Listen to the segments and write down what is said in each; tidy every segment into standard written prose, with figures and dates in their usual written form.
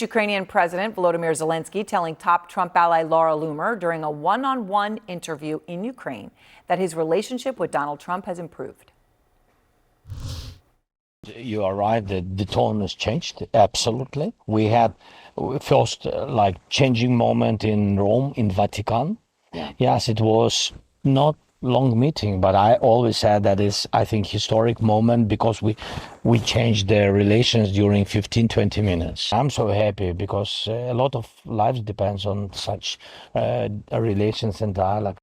Ukrainian President Volodymyr Zelensky telling top Trump ally Laura Loomer during a one-on-one interview in Ukraine that his relationship with Donald Trump has improved. You are right, the tone has changed, absolutely. We had first changing moment in Rome, in Vatican. Yeah. Yes, it was not long meeting, but I always said that is, I think, historic moment because we changed the relations during 15-20 minutes. I'm so happy because a lot of lives depends on such relations and dialogue.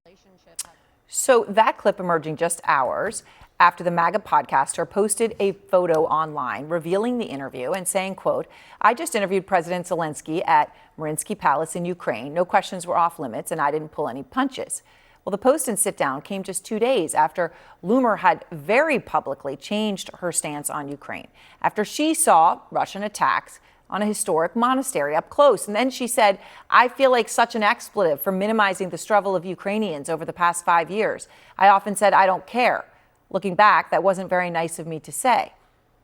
So that clip emerging just hours after the MAGA podcaster posted a photo online revealing the interview and saying, quote, "I just interviewed President Zelensky at Mariinsky Palace in Ukraine. No questions were off limits and I didn't pull any punches." Well, the post and sit down came just 2 days after Loomer had very publicly changed her stance on Ukraine after she saw Russian attacks on a historic monastery up close. And then she said, "I feel like such an expletive for minimizing the struggle of Ukrainians over the past 5 years. I often said, I don't care. Looking back, that wasn't very nice of me to say."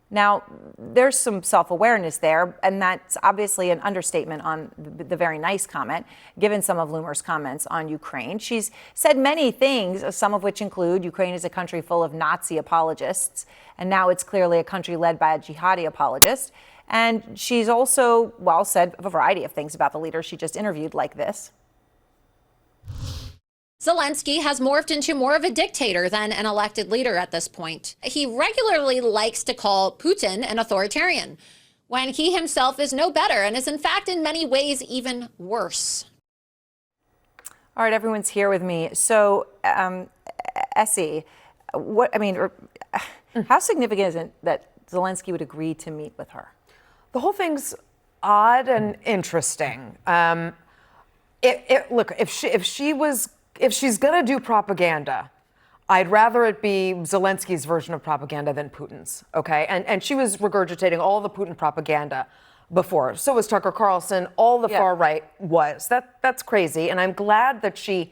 Now, there's some self-awareness there, and that's obviously an understatement on the very nice comment, given some of Loomer's comments on Ukraine. She's said many things, some of which include Ukraine is a country full of Nazi apologists, and now it's clearly a country led by a jihadi apologist. And she's also, said a variety of things about the leader she just interviewed, like this. Zelensky has morphed into more of a dictator than an elected leader at this point. He regularly likes to call Putin an authoritarian, when he himself is no better and is in fact in many ways even worse. All right, everyone's here with me. So, Essie, how significant is it that Zelensky would agree to meet with her? The whole thing's odd and interesting. Look, if she's going to do propaganda, I'd rather it be Zelensky's version of propaganda than Putin's, okay? And she was regurgitating all the Putin propaganda before. So was Tucker Carlson. All the far right was. That's crazy. And I'm glad that she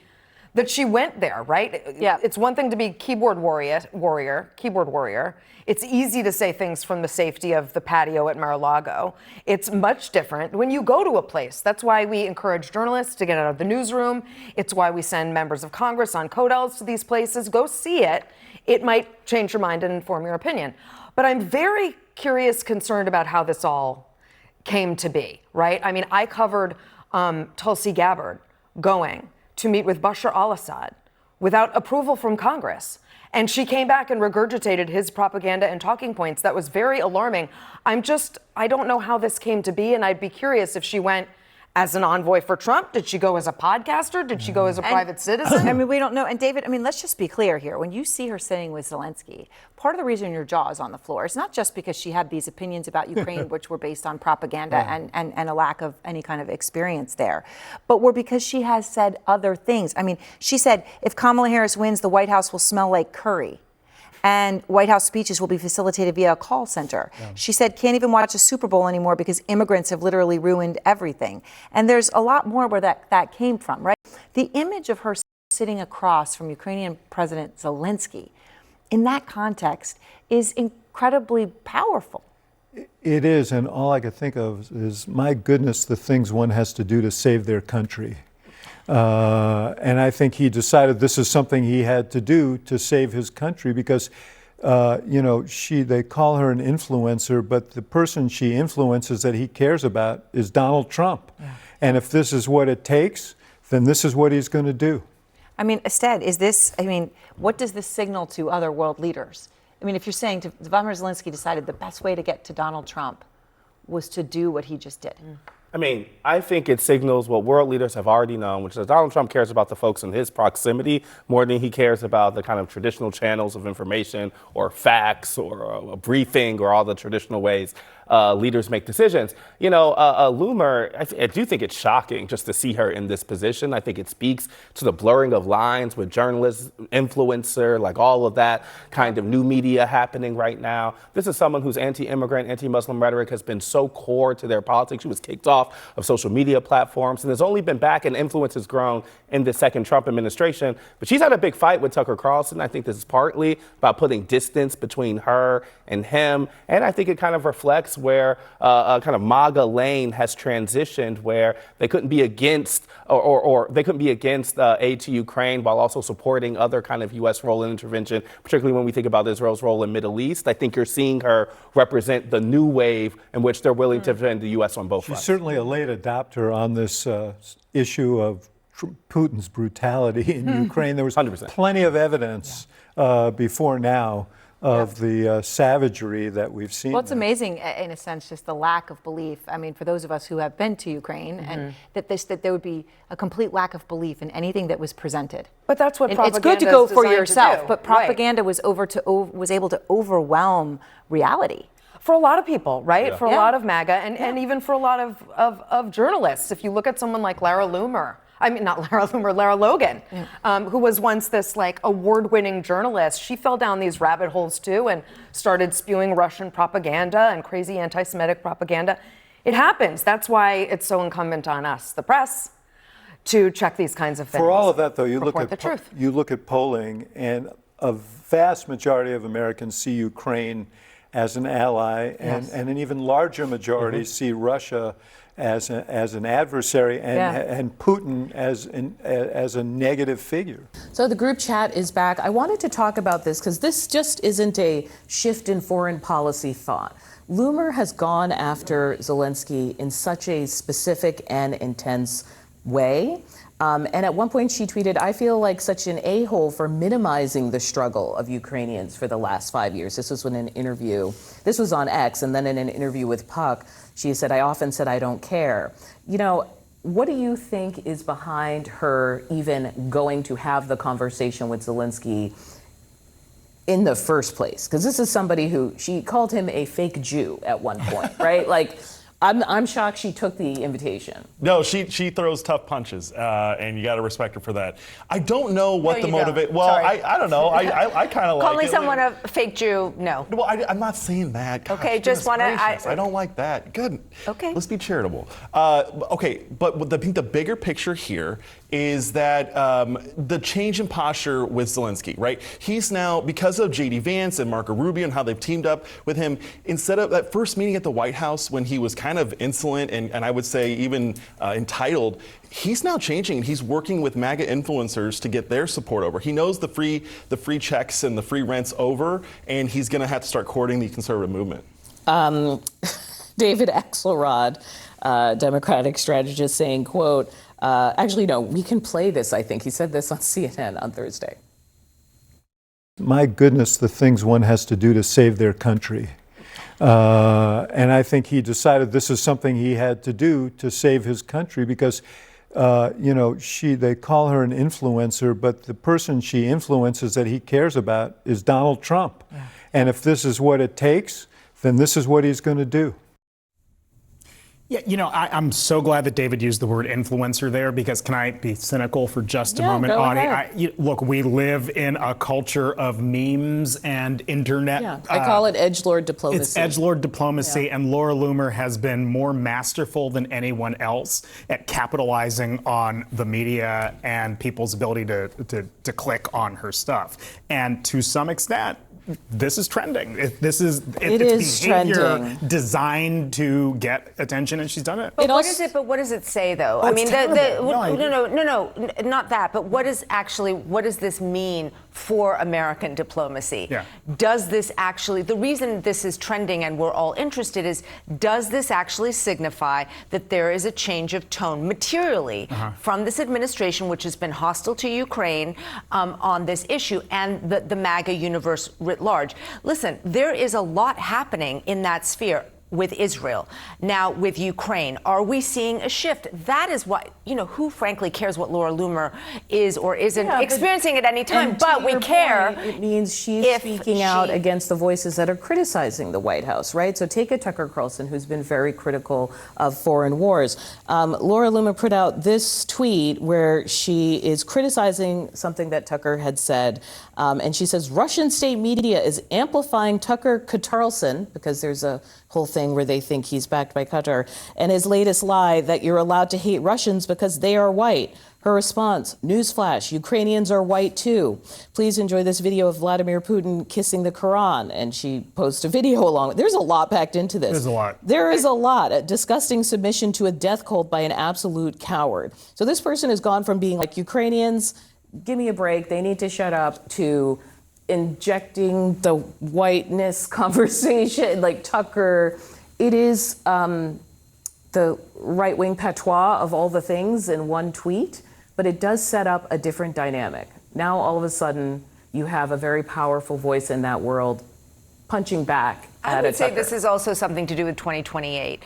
went there, right? Yeah. It's one thing to be keyboard warrior. It's easy to say things from the safety of the patio at Mar-a-Lago. It's much different when you go to a place. That's why we encourage journalists to get out of the newsroom. It's why we send members of Congress on codels to these places. Go see it. It might change your mind and inform your opinion. But I'm very concerned about how this all came to be, right? I mean, I covered Tulsi Gabbard going to meet with Bashar al-Assad without approval from Congress. And she came back and regurgitated his propaganda and talking points. That was very alarming. I don't know how this came to be, and I'd be curious if she went as an envoy for Trump. Did she go as a podcaster? Did she go as a private citizen? I mean, we don't know. And David, let's just be clear here. When you see her sitting with Zelensky, part of the reason your jaw is on the floor is not just because she had these opinions about Ukraine, which were based on propaganda and a lack of any kind of experience there, but because she has said other things. I mean, she said, if Kamala Harris wins, the White House will smell like curry. And White House speeches will be facilitated via a call center. Yeah. She said, can't even watch a Super Bowl anymore because immigrants have literally ruined everything. And there's a lot more where that came from, right? The image of her sitting across from Ukrainian President Zelensky in that context is incredibly powerful. It is, and all I could think of is, my goodness, the things one has to do to save their country. And I think he decided this is something he had to do to save his country because, they call her an influencer, but the person she influences that he cares about is Donald Trump. Yeah. And if this is what it takes, then this is what he's going to do. I mean, Ested, what does this signal to other world leaders? I mean, if you're saying Volodymyr Zelensky decided the best way to get to Donald Trump was to do what he just did. I mean, I think it signals what world leaders have already known, which is Donald Trump cares about the folks in his proximity more than he cares about the kind of traditional channels of information or facts or a briefing or all the traditional ways leaders make decisions. Loomer, I do think it's shocking just to see her in this position. I think it speaks to the blurring of lines with journalist, influencer, like all of that kind of new media happening right now. This is someone whose anti-immigrant, anti-Muslim rhetoric has been so core to their politics. She was kicked off of social media platforms and has only been back, and influence has grown in the second Trump administration. But she's had a big fight with Tucker Carlson. I think this is partly about putting distance between her and him. And I think it kind of reflects that's where kind of MAGA lane has transitioned, where they couldn't be against or they couldn't be against aid to Ukraine while also supporting other kind of U.S. role in intervention, particularly when we think about Israel's role in Middle East. I think you're seeing her represent the new wave in which they're willing to defend the U.S. on both fronts. She's certainly a late adopter on this issue of Putin's brutality in Ukraine. There was 100%. plenty of evidence before now of the savagery that we've seen. Well, it's there. amazing, in a sense, just the lack of belief. I mean, for those of us who have been to Ukraine, and that there would be a complete lack of belief in anything that was presented. But that's what And propaganda it's good to go is for designed to yourself, do. but propaganda was able to overwhelm reality. For a lot of people, right? Yeah. For a lot of MAGA and even for a lot of journalists. If you look at someone like Lara Logan, who was once this like award-winning journalist, she fell down these rabbit holes too and started spewing Russian propaganda and crazy anti-Semitic propaganda. It happens. That's why it's so incumbent on us, the press, to check these kinds of things. For all of that, though, you Report the truth. you look at polling, and a vast majority of Americans see Ukraine as an ally, and an even larger majority see Russia as an adversary, and Putin as a negative figure. So the group chat is back. I wanted to talk about this because this just isn't a shift in foreign policy thought. Loomer has gone after Zelensky in such a specific and intense way. And at one point she tweeted, "I feel like such an a-hole for minimizing the struggle of Ukrainians for the last 5 years." This was in an interview. This was on X, and then in an interview with Puck, she said, "I often said I don't care." You know, what do you think is behind her even going to have the conversation with Zelensky in the first place? Because this is somebody who, she called him a fake Jew at one point, right? Like, I'm shocked she took the invitation. No, she throws tough punches, and you got to respect her for that. I don't know what the motivate. Well, I don't know. I kind of like Calling it. someone a fake Jew, no. Well, I'm not saying that. Gosh, Okay, just goodness wanna- gracious, I don't like that. Good. Okay. Let's be charitable. Okay, but I think the bigger picture here is that the change in posture with Zelensky, right? He's now, because of J.D. Vance and Marco Rubio and how they've teamed up with him, instead of that first meeting at the White House when he was kind of insolent and I would say even entitled, he's now changing. He's working with MAGA influencers to get their support over. He knows the free checks and the free rent's over, and he's going to have to start courting the conservative movement. David Axelrod, Democratic strategist, saying, quote, actually, no, we can play this, I think. He said this on CNN on Thursday. My goodness, the things one has to do to save their country. And I think he decided this is something he had to do to save his country because, they call her an influencer, but the person she influences that he cares about is Donald Trump. Yeah. And if this is what it takes, then this is what he's going to do. Yeah, I'm so glad that David used the word influencer there, because can I be cynical for just a moment, go Audie? ahead. Look, we live in a culture of memes and internet. Yeah, I call it edgelord diplomacy. It's edgelord diplomacy, and Laura Loomer has been more masterful than anyone else at capitalizing on the media and people's ability to click on her stuff. And to some extent, this is trending. It's behavior trending, designed to get attention, and she's done it. But what does it say, though? Oh, I mean, no, not that. But what does this mean for American diplomacy? Yeah. Does this actually, the reason this is trending and we're all interested is, does this actually signify that there is a change of tone materially from this administration, which has been hostile to Ukraine on this issue, and the MAGA universe writ large? Listen, there is a lot happening in that sphere with Israel. Now, with Ukraine, are we seeing a shift? That is what, who frankly cares what Laura Loomer is or isn't experiencing at any time, but we care. Point, it means she's speaking out against the voices that are criticizing the White House, right? So take a Tucker Carlson, who's been very critical of foreign wars. Laura Loomer put out this tweet where she is criticizing something that Tucker had said. And she says, Russian state media is amplifying Tucker Carlson, because there's a whole thing where they think he's backed by Qatar, and his latest lie that you're allowed to hate Russians because they are white. Her response, newsflash, Ukrainians are white too. Please enjoy this video of Vladimir Putin kissing the Quran. And she posts a video along. There's a lot packed into this. There's a lot. There is a lot. A disgusting submission to a death cult by an absolute coward. So this person has gone from being like, Ukrainians, give me a break, they need to shut up, to injecting the whiteness conversation, like Tucker. It is the right-wing patois of all the things in one tweet, but it does set up a different dynamic. Now, all of a sudden, you have a very powerful voice in that world punching back at I would say Tucker. this is also something to do with 2028.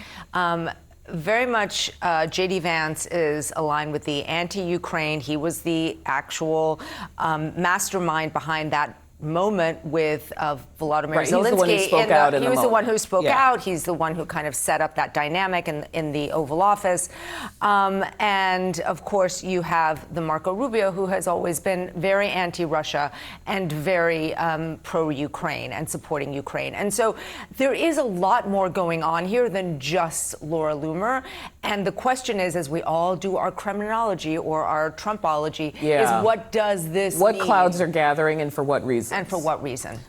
Very much J.D. Vance is aligned with the anti-Ukraine. He was the actual mastermind behind that moment with Volodymyr Right, he's Zelensky. the one who spoke out in he the was the one moment. who spoke Yeah. out. He's the one who kind of set up that dynamic in the Oval Office. And of course, you have the Marco Rubio, who has always been very anti-Russia and very pro-Ukraine and supporting Ukraine. And so there is a lot more going on here than just Laura Loomer. And the question is, as we all do our criminology or our Trumpology, Yeah. is what does this What mean? clouds are gathering and for what reason? And for what reason?